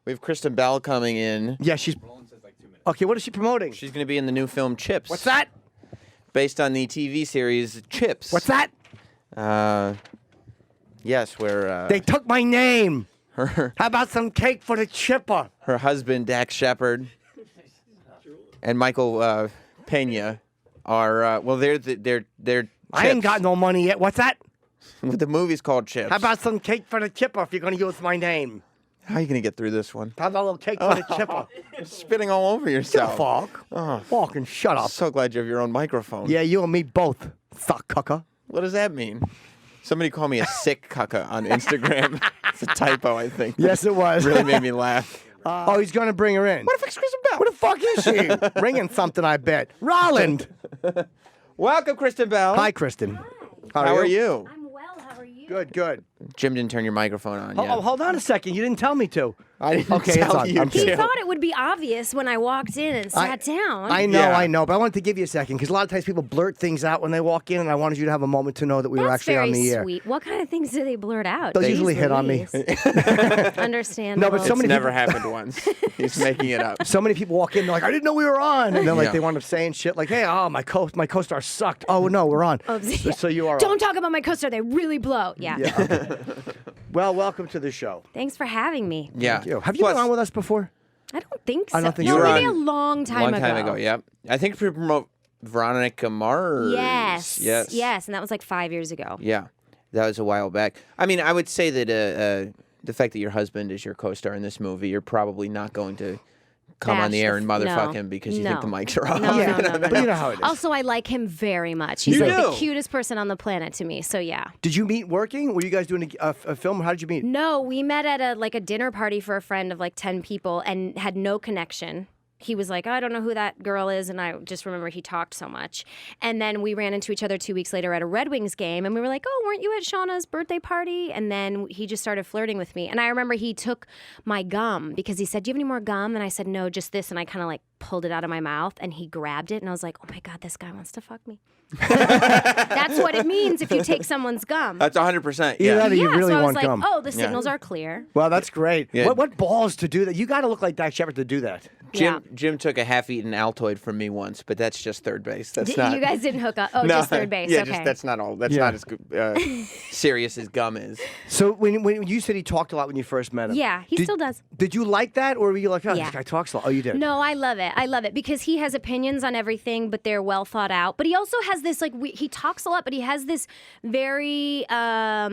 We have Kristen Bell coming in. Yeah, she's... Okay, what is she promoting? She's going to be in the new film Chips. What's that? Based on the TV series Chips. What's that? Yes, where... They took my name. Her How about some cake for the chipper? husband, Dax Shepard, and Michael Pena are... they're Chips. I ain't got no money yet. What's that? The movie's called Chips. How about some cake for the chipper if you're going to use my name? How are you going to get through this one? How about a little cake for the chipper? You're spitting all over yourself. Fuck. Fucking shut I'm up. so glad you have your own microphone. Yeah, you and me both. Fuck, cucker. What does that mean? Somebody called me a sick cucka on Instagram. It's a typo, I think. Yes, it was. Really made me laugh. He's going to bring her in. What the fuck's Kristen Bell? Where the fuck is she? Bringing something, I bet. Rolland. Welcome, Kristen Bell. Hi, Kristen. How are you? I'm well. How are you? Good, good. Jim didn't turn your microphone on yet. Oh, hold on a second. You didn't tell me to. I didn't Okay, tell it's on. you I'm to. He kidding. thought it would be obvious when I walked in and sat down. I know, Yeah. I know, but I wanted to give you a second because a lot of times people blurt things out when they walk in, and I wanted you to have a moment to know that we were That's actually very on the air. sweet. What kind of things do they blurt out? Those Jeez usually hit on me. Louise. Understandable. No, but so It's many never people- happened once. He's making it up. So many people walk in, they're like, I didn't know we were on. And then like Yeah. they wind up saying shit like, hey, my co-star sucked. Oh, no, we're on. So you are Don't talk about my co-star. They really blow. Yeah. Yeah, okay. Well, welcome to the show. Thanks for having me. Yeah. Thank you. Have you Plus, been on with us before? I don't think so. I don't think no, you were maybe on a long time Long ago. time ago, yep. I think we promote Veronica Mars. Yes. Yes. Yes, and that was like 5 years ago. Yeah. That was a while back. I mean, I would say that the fact that your husband is your co-star in this movie, you're probably not going to come on Bash the air the and f- motherfuck no. him because you think the No. mics are off. No, Yeah, no, no, no, but you no. know how it is. Also, I like him very much. He's You like do? the cutest person on the planet to me. So yeah. Did you meet working? Were you guys doing a film? How did you meet? No, we met at a dinner party for a friend of like 10 people and had no connection. He was like, oh, I don't know who that girl is, and I just remember he talked so much. And then we ran into each other 2 weeks later at a Red Wings game, and we were like, oh, weren't you at Shauna's birthday party? And then he just started flirting with me. And I remember he took my gum because he said, do you have any more gum? And I said, no, just this. And I kind of like pulled it out of my mouth, and he grabbed it, and I was like, oh my God, this guy wants to fuck me. That's what it means if you take someone's gum. That's 100%. Either Yeah. that or you yeah, really so I was want like, gum. oh, the signals are clear. Well, that's great. Yeah. What balls to do that? You got to look like Dax Shepard to do that. Jim took a half-eaten Altoid from me once, but that's just third base. That's not. You guys didn't hook up. Oh, No, just third base. Yeah, okay. just that's not all. That's Yeah. not as serious as gum is. So when you said he talked a lot when you first met him. Yeah, he still does. Did you like that, or were you like, oh, Yeah. this guy talks a lot? Oh, you did. No, I love it. I love it because he has opinions on everything, but they're well thought out. But he also has this he talks a lot, but he has this very I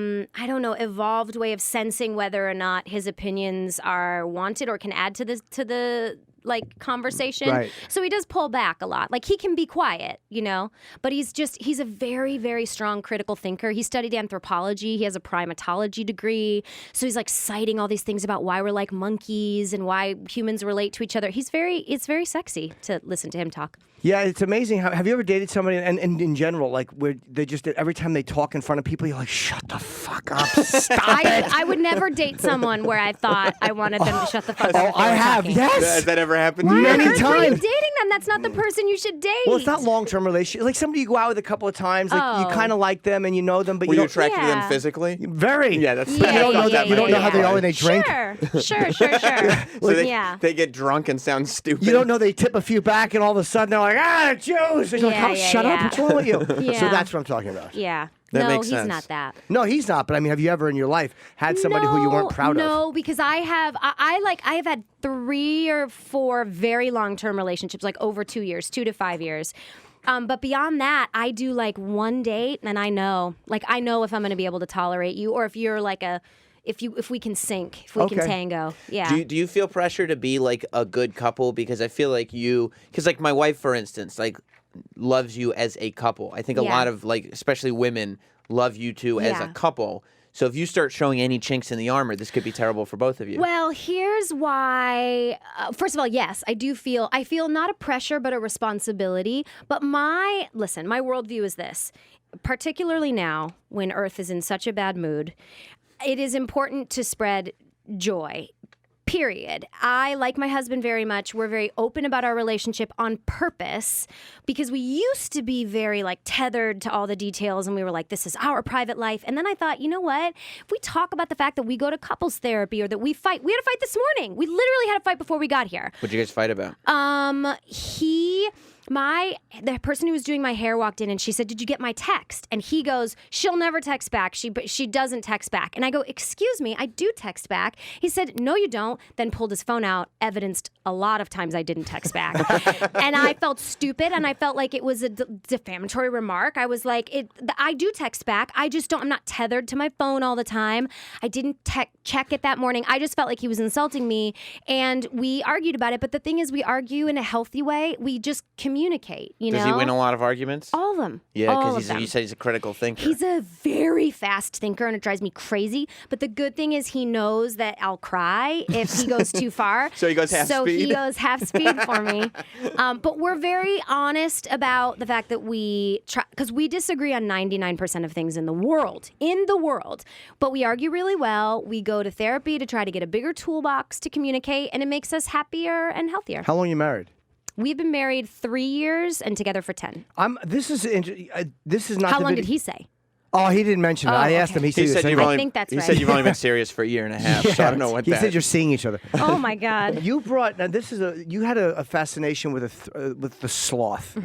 don't know, evolved way of sensing whether or not his opinions are wanted or can add to the like conversation. Right. So he does pull back a lot. Like he can be quiet, you know, but he's a very, very strong critical thinker. He studied anthropology. He has a primatology degree. So he's like citing all these things about why we're like monkeys and why humans relate to each other. It's very sexy to listen to him talk. Yeah, it's amazing. Have you ever dated somebody, and in general, like where they just every time they talk in front of people, you're like, shut the fuck up, stop it. I would never date someone where I thought I wanted them to shut the fuck up. Oh, if they I were have, talking. yes. Has that ever happened? Why Many on earth are you times. dating them? That's not the person you should date. Well, it's not long-term relationship. Like somebody you go out with a couple of times, like you Oh. kind of like them and you know them, but Were you you don't. attracted to them Yeah. physically? Very. Yeah, that's. Yeah, You don't know that. You don't know how they yeah. are when they drink. Sure. So they, Yeah. they get drunk and sound stupid. You don't know they tip a few back, and all of a sudden they're like, Jews. And you're Yeah, like, oh, yeah, shut up. yeah. What's wrong with you? So Yeah. that's what I'm talking about. Yeah. That no, makes he's sense. not that. No, he's not. But I mean, have you ever in your life had somebody who you weren't proud of? No, because I have had 3 or 4 very long-term relationships, like over 2 years, 2 to 5 years. But beyond that, I do like one date, and I know if I'm going to be able to tolerate you, or if you're like if we can sync, if we can Okay. tango. Yeah. Do you feel pressure to be like a good couple? Because I feel like because like my wife, for instance, like loves you as a couple. I think a Yeah. lot of like, especially women, love you two as a Yeah. couple. So if you start showing any chinks in the armor, this could be terrible for both of you. Well, here's why. First of all, yes, I feel not a pressure, but a responsibility. But my worldview is this. Particularly now, when Earth is in such a bad mood, it is important to spread joy. Period. I like my husband very much. We're very open about our relationship on purpose because we used to be very like tethered to all the details and we were like, this is our private life. And then I thought, you know what? If we talk about the fact that we go to couples therapy or that we fight, we had a fight this morning. We literally had a fight before we got here. What'd you guys fight about? The person who was doing my hair walked in and she said, "Did you get my text?" And he goes, "She'll never text back. She doesn't text back." And I go, "Excuse me, I do text back." He said, "No, you don't." Then pulled his phone out, evidenced a lot of times I didn't text back. And I felt stupid and I felt like it was a defamatory remark. I was like, I do text back. I just don't, I'm not tethered to my phone all the time. I didn't check it that morning. I just felt like he was insulting me and we argued about it. But the thing is, we argue in a healthy way. We just communicate, you know? Does he win a lot of arguments? All of them. Yeah, because you said he's a critical thinker. He's a very fast thinker and it drives me crazy. But the good thing is he knows that I'll cry if he goes too far. So he goes half speed? So he goes half speed for me. But we're very honest about the fact that we try, because we disagree on 99% of things in the world. But we argue really well. We go to therapy to try to get a bigger toolbox to communicate, and it makes us happier and healthier. How long are you married? We've been married 3 years and together for 10. This is not. How long did he say? Oh, he didn't mention it. I asked him. He said, I think that's right. He said you've only been serious for a year and a half, so I don't know what he said you're seeing each other. Oh my God! You had a fascination with the sloth,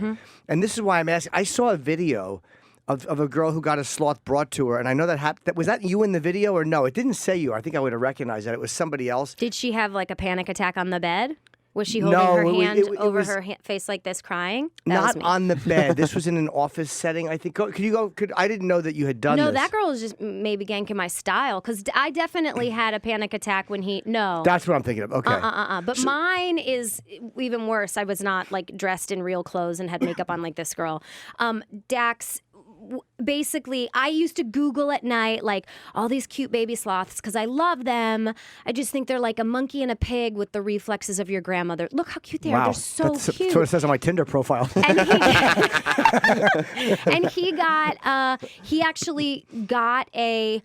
and this is why I'm asking. I saw a video of a girl who got a sloth brought to her, and I know that happened. Was that you in the video or no? It didn't say you. I think I would have recognized that it was somebody else. Did she have like a panic attack on the bed? Was she holding her hand over her face like this, crying? Not on the bed. This was in an office setting, I think. Could you go? I didn't know that you had done this. No, that girl was just maybe ganking my style because I definitely had a panic attack when he. No, that's what I'm thinking of. Okay. But mine is even worse. I was not like dressed in real clothes and had makeup on like this girl. Dax. Basically, I used to Google at night, like, all these cute baby sloths because I love them. I just think they're like a monkey and a pig with the reflexes of your grandmother. Look how cute they are. They're so cute. That's what it says on my Tinder profile. And he actually got a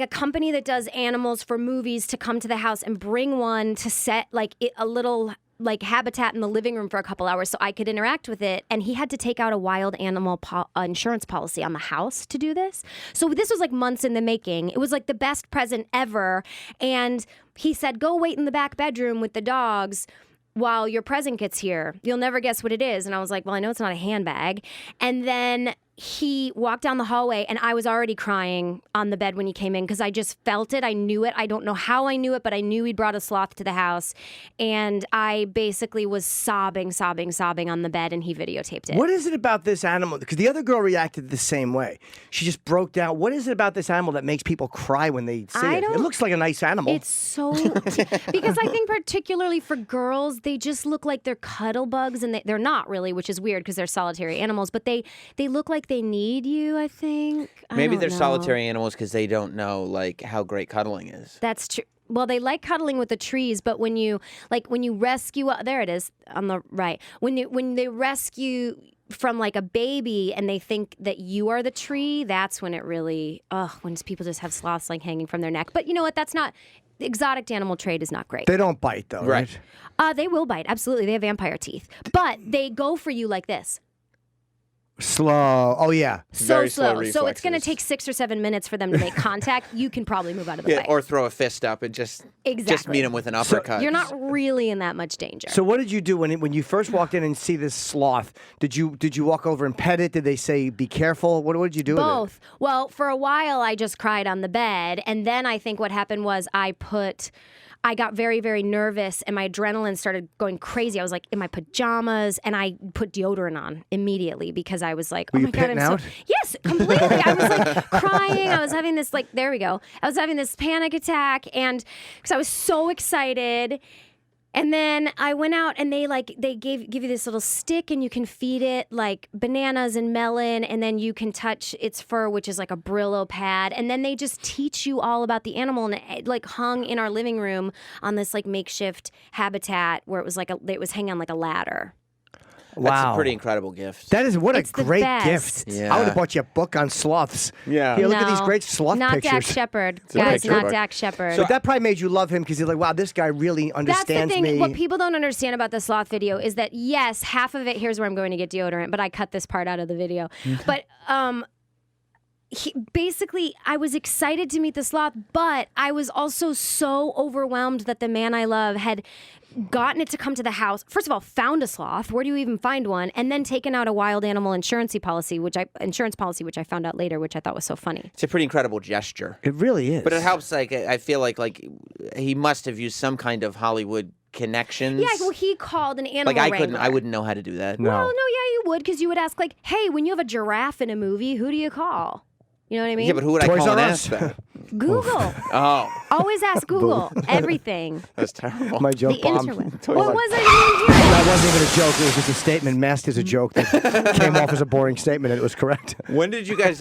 company that does animals for movies to come to the house and bring one to set like a little like habitat in the living room for a couple hours so I could interact with it. And he had to take out a wild animal insurance policy on the house to do this. So this was like months in the making. It was like the best present ever. And he said, "Go wait in the back bedroom with the dogs while your present gets here. You'll never guess what it is." And I was like, well, I know it's not a handbag. And then he walked down the hallway and I was already crying on the bed when he came in because I just felt it. I knew it. I don't know how I knew it, but I knew he'd brought a sloth to the house. And I basically was sobbing on the bed and he videotaped it. What is it about this animal? Because the other girl reacted the same way. She just broke down. What is it about this animal that makes people cry when they see it? It looks like a nice animal. It's so... because I think particularly for girls, they just look like they're cuddle bugs and they're not really, which is weird because they're solitary animals, but they look like they need you, I think. Maybe they're solitary animals because they don't know like how great cuddling is. That's true. Well, they like cuddling with the trees, but when you rescue, there it is on the right. When they rescue from like a baby and they think that you are the tree, that's when it really, when people just have sloths like hanging from their neck. But you know what? That's not, the exotic animal trade is not great. They don't bite though, right? They will bite, absolutely. They have vampire teeth. But they go for you like this. Slow. Oh, yeah. So slow. So it's going to take 6 or 7 minutes for them to make contact. You can probably move out of the way. Or throw a fist up and just meet them with an uppercut. So you're not really in that much danger. So what did you do when you first walked in and see this sloth? Did you walk over and pet it? Did they say, be careful? What did you do with it? Both. Well, for a while, I just cried on the bed. And then I think what happened was I got very, very nervous and my adrenaline started going crazy. I was like in my pajamas and I put deodorant on immediately because I was like, Were oh you my God, pitting out? Yes, completely. I was like crying. I was having this there we go. I was having this panic attack and because I was so excited. And then I went out and they give you this little stick and you can feed it like bananas and melon and then you can touch its fur, which is like a Brillo pad. And then they just teach you all about the animal and it like hung in our living room on this like makeshift habitat where it was hanging on like a ladder. That's Wow. a pretty incredible gift. That is what It's a the great best. gift. Yeah. I would have bought you a book on sloths. Yeah. Here, look at these No, great sloth not pictures. Dak Shepard, a guys. picture Not book. Dak Shepard. But that probably made you love him because you're like, wow, this guy really That's understands the thing. me. What people don't understand about the sloth video is that yes, half of it. Here's where I'm going to get deodorant, but I cut this part out of the video. But basically, I was excited to meet the sloth, but I was also so overwhelmed that the man I love had gotten it to come to the house. First of all, found a sloth. Where do you even find one? And then taken out a wild animal insurance policy, which I found out later, which I thought was so funny. It's a pretty incredible gesture. It really is. But it helps. Like I feel like he must have used some kind of Hollywood connections. Yeah, well, he called an animal Like wrangler. I wouldn't know how to do that. No. Well, no, yeah, you would, because you would ask, like, hey, when you have a giraffe in a movie, who do you call? You know what I mean? Yeah, but who would I Toys call and R ask Us. that? Google. Oh, Always ask Google everything. that's terrible. My joke The bomb. interweb. Toys What R- was I even hearing? That wasn't even a joke. It was just a statement masked as a joke that came off as a boring statement, and it was correct. When did you guys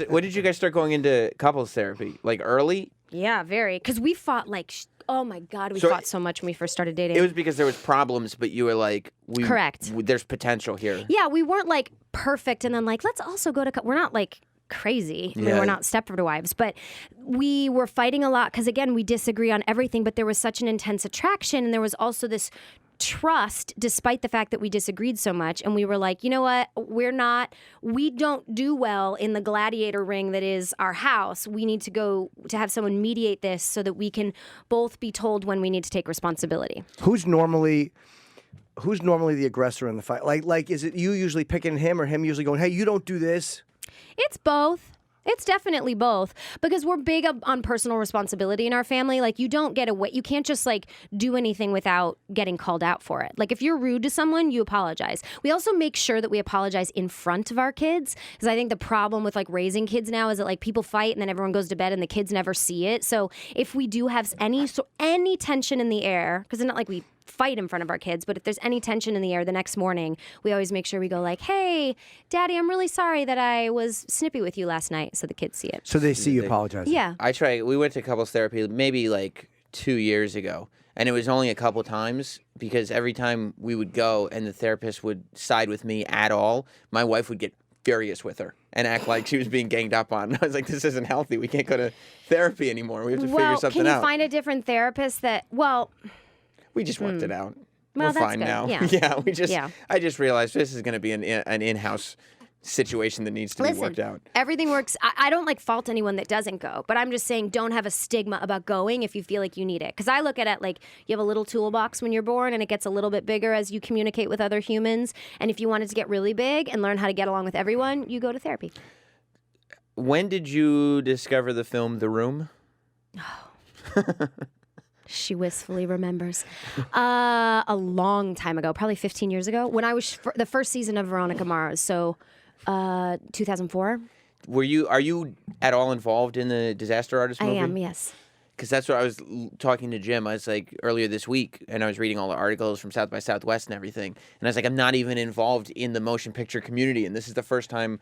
start going into couples therapy? Like early? Yeah, very. Because we fought like, oh my God, we So fought so much when we first started dating. It was because there was problems, but you were like, Correct. There's potential here. Yeah, we weren't like perfect and then like, let's also go to, we're not like crazy. I mean, Yeah. we're not Stepford wives, but we were fighting a lot because again, we disagree on everything, but there was such an intense attraction and there was also this trust despite the fact that we disagreed so much. And we were like, you know what? We don't do well in the gladiator ring that is our house. We need to go to have someone mediate this so that we can both be told when we need to take responsibility. Who's normally the aggressor in the fight? Like, is it you usually picking him or him usually going, hey, you don't do this? It's both. It's definitely both because we're big on personal responsibility in our family. Like you don't get away. You can't just like do anything without getting called out for it. Like if you're rude to someone, you apologize. We also make sure that we apologize in front of our kids because I think the problem with like raising kids now is that like people fight and then everyone goes to bed and the kids never see it. So if we do have any tension in the air, because it's not like we fight in front of our kids, but if there's any tension in the air the next morning, we always make sure we go like, hey, Daddy, I'm really sorry that I was snippy with you last night, so the kids see it. So they see you apologizing. Yeah. We went to couples therapy maybe like 2 years ago, and it was only a couple times because every time we would go and the therapist would side with me at all, my wife would get furious with her and act like she was being ganged up on. I was like, this isn't healthy. We can't go to therapy anymore. We have to figure something can you out. find a different therapist that, We just worked it out. Well, We're that's fine good. now. Yeah. I just realized this is going to be an in-house situation that needs to be listen, worked out. everything works. I don't like fault anyone that doesn't go, but I'm just saying don't have a stigma about going if you feel like you need it. Because I look at it like you have a little toolbox when you're born and it gets a little bit bigger as you communicate with other humans. And if you want it to get really big and learn how to get along with everyone, you go to therapy. When did you discover the film The Room? She wistfully remembers. A long time ago, probably 15 years ago, when I was the first season of Veronica Mars. So 2004. Are you at all involved in the Disaster Artist movie? I am, yes. Because that's what I was talking to Jim. I was like earlier this week, and I was reading all the articles from South by Southwest and everything. And I was like, I'm not even involved in the motion picture community, and this is the first time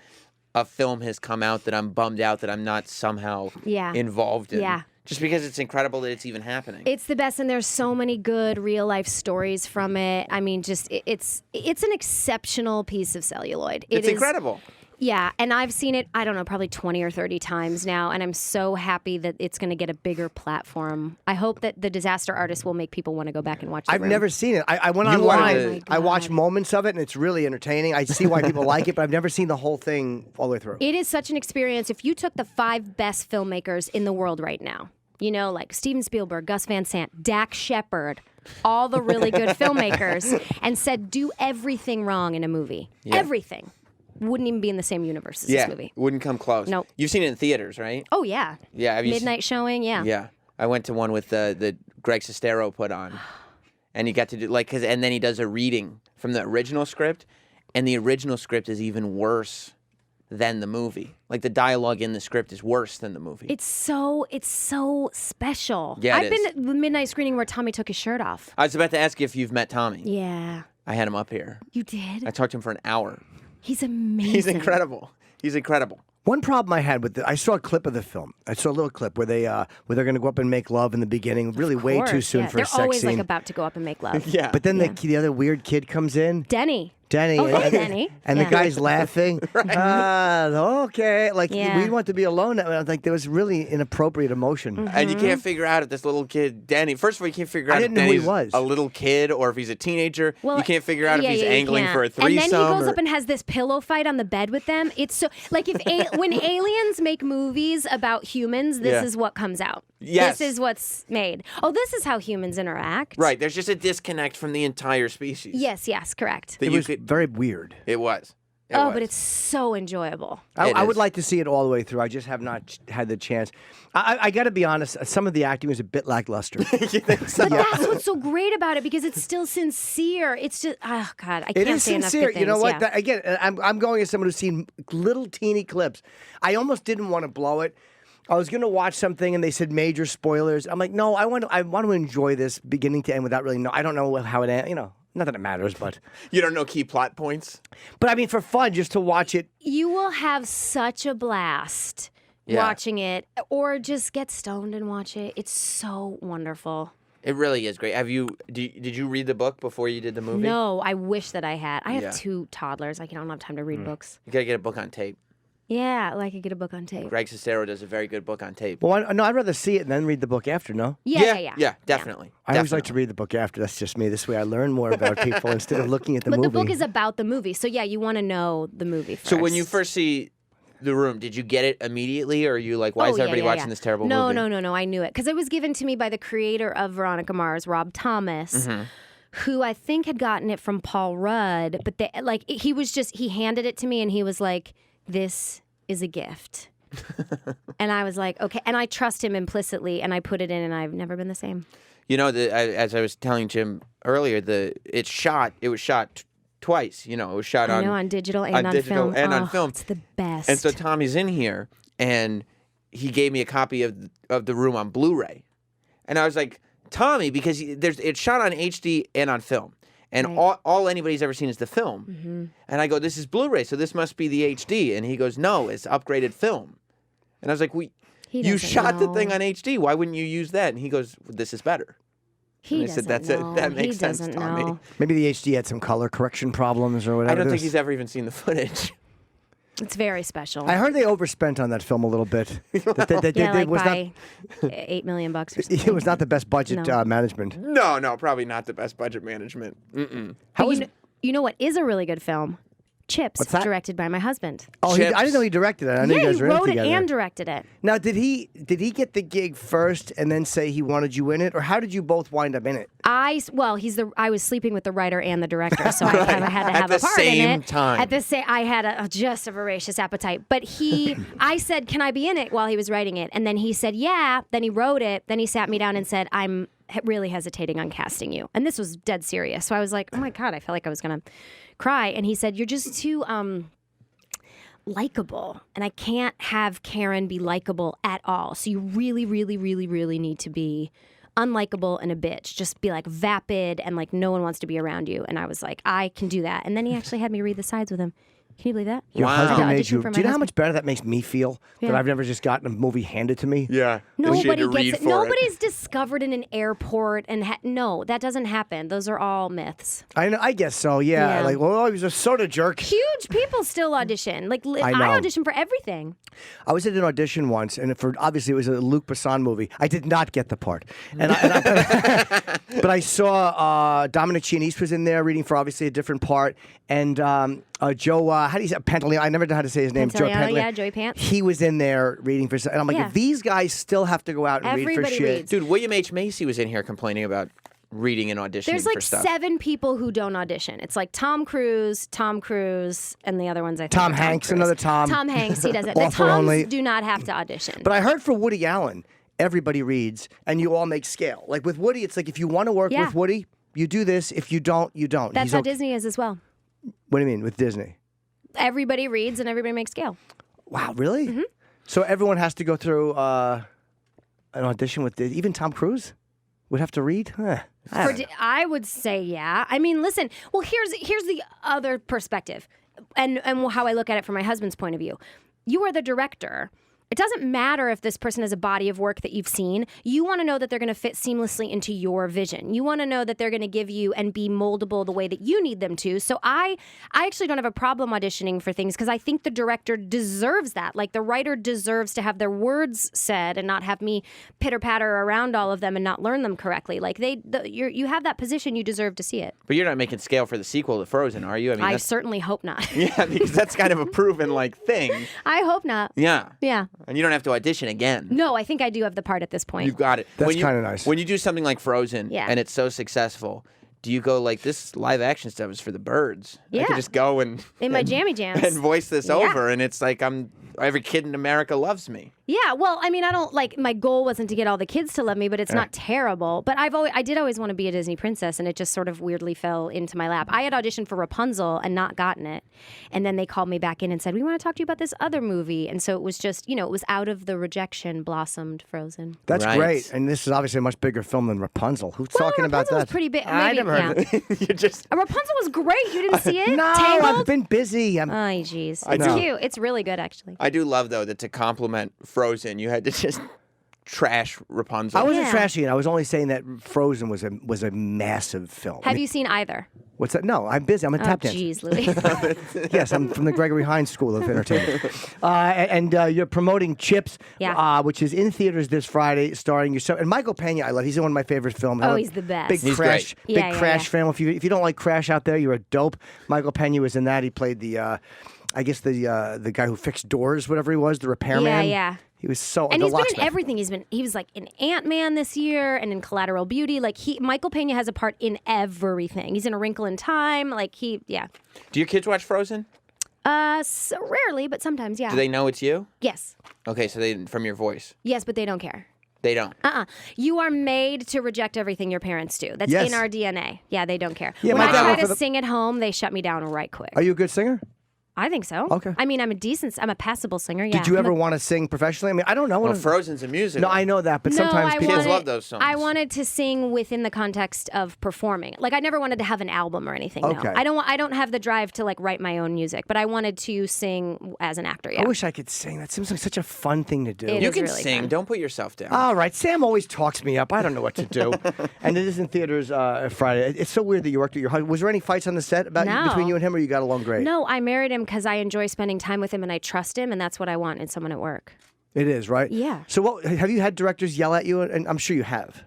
a film has come out that I'm bummed out that I'm not somehow involved in. Yeah. Just because it's incredible that it's even happening. It's the best, and there's so many good real life stories from it. I mean, it's an exceptional piece of celluloid. It's incredible. Yeah, and I've seen it, I don't know, probably 20 or 30 times now, and I'm so happy that it's going to get a bigger platform. I hope that the Disaster Artist will make people want to go back and watch The I've Room. never seen it. I went You wanted online. to- I watched moments of it, and it's really entertaining. I see why people like it, but I've never seen the whole thing all the way through. It is such an experience. If you took the 5 best filmmakers in the world right now, you know, like Steven Spielberg, Gus Van Sant, Dak Shepard, all the really good filmmakers, and said, do everything wrong in a movie. Yeah. Everything. Wouldn't even be in the same universe as this movie. Wouldn't come close. Nope. You've seen it in theaters, right? Oh, yeah. Yeah. Have you Midnight showing, yeah. Yeah. I went to one with the Greg Sestero put on. And he got to do, and then he does a reading from the original script. And the original script is even worse than the movie. Like the dialogue in the script is worse than the movie. It's so special. Yeah, I've it been is. at the midnight screening where Tommy took his shirt off. I was about to ask you if you've met Tommy. Yeah. I had him up here. You did? I talked to him for an hour. He's amazing. He's incredible. He's incredible. One problem I had with I saw a clip of the film. I saw a little clip where they're going to go up and make love in the beginning, really way too soon for They're a sex always scene. like about to go up and make love. Yeah. But then the other weird kid comes in. Denny. Denny. Oh, hey, Denny. And Yeah. the guy's laughing. Okay. Like, Yeah. we want to be alone. I think there was really inappropriate emotion. And you can't figure out if this little kid, Denny, first of all, you can't figure I out if didn't know who he Denny's was. a little kid or if he's a teenager. Well, you can't figure out yeah, if he's yeah, you angling can't. for a threesome. And then he goes or... up and has this pillow fight on the bed with them. It's so like when aliens make movies about humans, this Yeah. is what comes out. Yes. This is what's made. Oh, this is how humans interact. Right, there's just a disconnect from the entire species. Yes, correct. That It you was could, very weird. it was. It Oh, was. but it's so enjoyable. I It would is. like to see it all the way through. I just have not had the chance. I got to be honest. Some of the acting was a bit lackluster. You think so? But that's what's so great about it because it's still sincere. It's just, oh God, I It can't is say enough sincere. good You know things. what? Yeah. That- again, I'm going as someone who's seen little teeny clips. I almost didn't want to blow it. I was going to watch something and they said major spoilers. I'm like, no, I want to enjoy this beginning to end without really I don't know how it ends. Not that it matters, but You don't know key plot points? I mean, for fun, just to watch it. You will have such a blast Yeah. watching it, or just get stoned and watch it. It's so wonderful. It really is great. Did you read the book before you did the movie? No, I wish that I had. I have Yeah. 2 toddlers. I don't have time to read books. You gotta get a book on tape. Yeah, like I could get a book on tape. Greg Sestero does a very good book on tape. Well, no, I'd rather see it and then read the book after. No, Yeah. Yeah, definitely. I always like to read the book after. That's just me. This way, I learn more about people instead of looking at the But movie. the book is about the movie, so yeah, you want to know the movie first. So when you first see The Room, did you get it immediately, or are you like, why is everybody watching this terrible movie? No. I knew it because it was given to me by the creator of Veronica Mars, Rob Thomas, who I think had gotten it from Paul Rudd. But he handed it to me and he was like, "This is a gift." And I was like, okay. And I trust him implicitly, and I put it in, and I've never been the same. You know, as I was telling Jim earlier, it was shot twice. You know, it was shot on digital and on digital film. and on Oh, film. It's the best. And so Tommy's in here, and he gave me a copy of The Room on Blu-ray, and I was like, Tommy, because it's shot on HD and on film, and Right. all anybody's ever seen is the film. And I go, this is Blu-ray, so this must be the HD, and he goes, no, it's upgraded film. And I was like, He you doesn't shot the know. thing on HD. Why wouldn't you use that? And he goes, this is better. He And I said, doesn't "That's it. know. That makes he sense, doesn't Tommy." know. Maybe the HD had some color correction problems or whatever. I don't it think is. he's ever even seen the footage. It's very special. I heard they overspent on that film a little bit. yeah, like was by $8 million or something. it was not the best budget No. management. No, probably not the best budget management. Mm-mm. How But was? you know what is a really good film? Chips, What's that? directed by my husband. Oh, I Chips. didn't know he directed it. I knew Yeah, you guys he were in it wrote it together. and directed it. Now, did he get the gig first and then say he wanted you in it, or how did you both wind up in it? I was sleeping with the writer and the director, so I kind of had to At have the a part in same it. time. At the same, I had just a voracious appetite. But I said, "Can I be in it?" while he was writing it, and then he said, "Yeah." Then he wrote it. Then he sat me down and said, "I'm really hesitating on casting you," and this was dead serious. So I was like, "Oh my God!" I felt like I was gonna cry. And he said, "You're just too likable, and I can't have Karen be likable at all. So you really, really, really, really need to be unlikable and a bitch. Just be like vapid and like no one wants to be around you." And I was like, I can do that. And then he actually had me read the sides with him. Can you believe that? Your Wow. husband I made auditioned you. for Do you my know how much husband. better that makes me feel? That Yeah. I've never just gotten a movie handed to me. Yeah. Nobody gets it. Nobody's discovered in an airport and no, that doesn't happen. Those are all myths. I know. I guess so. Yeah. Yeah. Like, well, he was a soda jerk. Huge people still audition. Like I know. I audition for everything. I was at an audition once, and obviously it was a Luc Besson movie. I did not get the part, but I saw Dominic Chianese was in there reading for obviously a different part, and Joe, how do you say Pantoliano? I never know how to say his name. Joe Pantoliano, Pantoliano. yeah, Joey Pants. He was in there reading for, and I'm like, Yeah. if these guys still have to go out and read for Everybody shit. reads. Dude, William H. Macy was in here complaining about reading and auditioning There's for like stuff. 7 people who don't audition. It's like Tom Cruise, and the other ones I think Tom are Hanks, Cruise. another Tom. Tom Hanks, he does it. The Offer Toms only. do not have to audition. But I heard for Woody Allen, everybody reads, and you all make scale. Like with Woody, it's like if you want to work Yeah. with Woody, you do this. If you don't, you don't. That's He's how okay. Disney is as well. What do you mean with Disney? Everybody reads and everybody makes scale. Wow, really? Mm-hmm. So everyone has to go through an audition with even Tom Cruise would have to read? Huh. I would say yeah. I mean, listen. Well, here's the other perspective, and how I look at it from my husband's point of view. You are the director, It doesn't matter if this person has a body of work that you've seen. You want to know that they're going to fit seamlessly into your vision. You want to know that they're going to give you and be moldable the way that you need them to. So I actually don't have a problem auditioning for things because I think the director deserves that. Like the writer deserves to have their words said and not have me pitter-patter around all of them and not learn them correctly. Like you have that position, you deserve to see it. But you're not making scale for the sequel to Frozen, are you? I certainly hope not. Yeah, because that's kind of a proven thing. I hope not. Yeah. Yeah. And you don't have to audition again. No, I think I do have the part at this point. You've got it. That's kind of nice. When you do something like Frozen and it's so successful, do you go like, this live action stuff is for the birds? Yeah. I could just go and in my jammy jams and voice this over, and it's like every kid in America loves me. Yeah, well, I mean, I don't my goal wasn't to get all the kids to love me, but it's not terrible. But I did always want to be a Disney princess, and it just sort of weirdly fell into my lap. I had auditioned for Rapunzel and not gotten it, and then they called me back in and said, "We want to talk to you about this other movie." And so it was just, it was out of the rejection blossomed Frozen. That's Right. great, and this is obviously a much bigger film than Rapunzel. Who's talking about Rapunzel that? was pretty big. I never heard of it. You just Rapunzel was great. You didn't see it? No, Tangled? I've been busy. Oh, jeez. I It's do. cute. It's really good, actually. I do love though that to compliment Frozen, you had to just trash Rapunzel. I wasn't Yeah. trashing it. I was only saying that Frozen was a massive film. Have you seen either? What's that? No, I'm busy. I'm a tap dancer. Jeez, Louis. Yes, I'm from the Gregory Hines School of Entertainment. And you're promoting Chips, Yeah. which is in theaters this Friday, starring yourself. And Michael Pena, I love. He's in one of my favorite films. Oh, I'm a he's the best. Big He's Crash, great. big Yeah, Crash yeah. fan. If you don't like Crash out there, you're a dope. Michael Pena was in that. He played the, I guess the guy who fixed doors, whatever he was, the repairman. Yeah. He was so. And the he's been in locksmith. everything. He was like in Ant-Man this year and in Collateral Beauty. Like Michael Pena has a part in everything. He's in A Wrinkle in Time. Do your kids watch Frozen? So rarely, but sometimes, yeah. Do they know it's you? Yes. Okay, so they from your voice. Yes, but they don't care. They don't. You are made to reject everything your parents do. That's Yes. in our DNA. Yeah, they don't care. Yeah, when my I dad try worked to for the- sing at home, they shut me down right quick. Are you a good singer? I think so. Okay. I mean, I'm a passable singer. Yeah. Did you ever want to sing professionally? I mean, I don't know. Well, Frozen's a musical. No, I know that, but No, sometimes I people. Kids love those songs. I wanted to sing within the context of performing. Like I never wanted to have an album or anything. Okay. No. I don't have the drive to like write my own music, but I wanted to sing as an actor. Yeah. I wish I could sing. That seems like such a fun thing to do. It You is can really sing. fun. Don't put yourself down. All right, Sam always talks me up. I don't know what to do. And it is in theaters Friday. It's so weird that you worked with your husband. Was there any fights on the set No. between you and him, or you got along great? No, I married him because I enjoy spending time with him and I trust him, and that's what I want in someone at work. It is, right? Yeah. So what have you had directors yell at you? And I'm sure you have.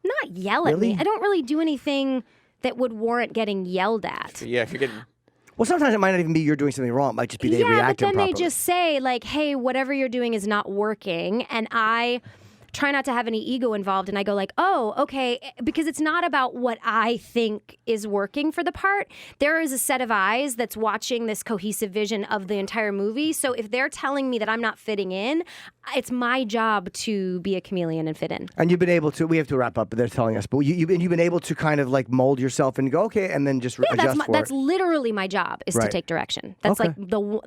Not yell at Really? me. I don't really do anything that would warrant getting yelled at. Yeah, if you're getting. Well, sometimes it might not even be you're doing something wrong. It might just be they Yeah, but reacted then properly. they just say like, "Hey, whatever you're doing is not working," and I try not to have any ego involved, and I go like, "Oh, okay," because it's not about what I think is working for the part. There is a set of eyes that's watching this cohesive vision of the entire movie. So if they're telling me that I'm not fitting in, it's my job to be a chameleon and fit in. And you've been able to. We have to wrap up, but they're telling us. But you've been able to kind of like mold yourself and go okay, and then just Yeah, adjust for that's it. literally my job is to Right. take direction. That's Okay.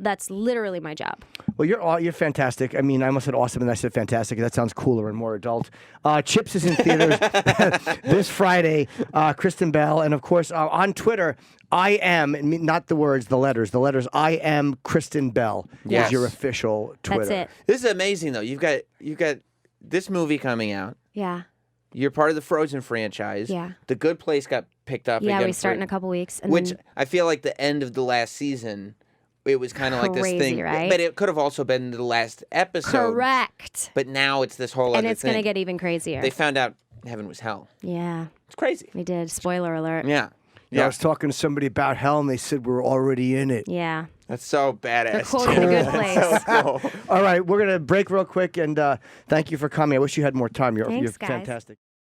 that's literally my job. Well, you're fantastic. I mean, I almost said awesome, and I said fantastic. That sounds cooler and more adult. Chips is in theaters this Friday. Kristen Bell, and of course on Twitter, I am not the words, the letters. The letters. I am Kristen Bell. Yes. Is your official Twitter. That's it. This is amazing though. You've got this movie coming out. Yeah. You're part of the Frozen franchise. Yeah. The Good Place got picked up Yeah, again. we start in a couple weeks. And Which then, I feel like the end of the last season, it was kind of like this Crazy, thing. right? But it could have also been the last episode. correct. But now it's this whole And other it's thing. going to get even crazier. They found out heaven was hell. Yeah, It's crazy. we did. Spoiler alert. Yeah. Yeah. I was talking to somebody about hell, and they said we're already in it. Yeah. That's so badass. They're quoting The Good Place. So cool. All right, we're gonna break real quick, and thank you for coming. I wish you had more time. You're Thanks, guys. fantastic.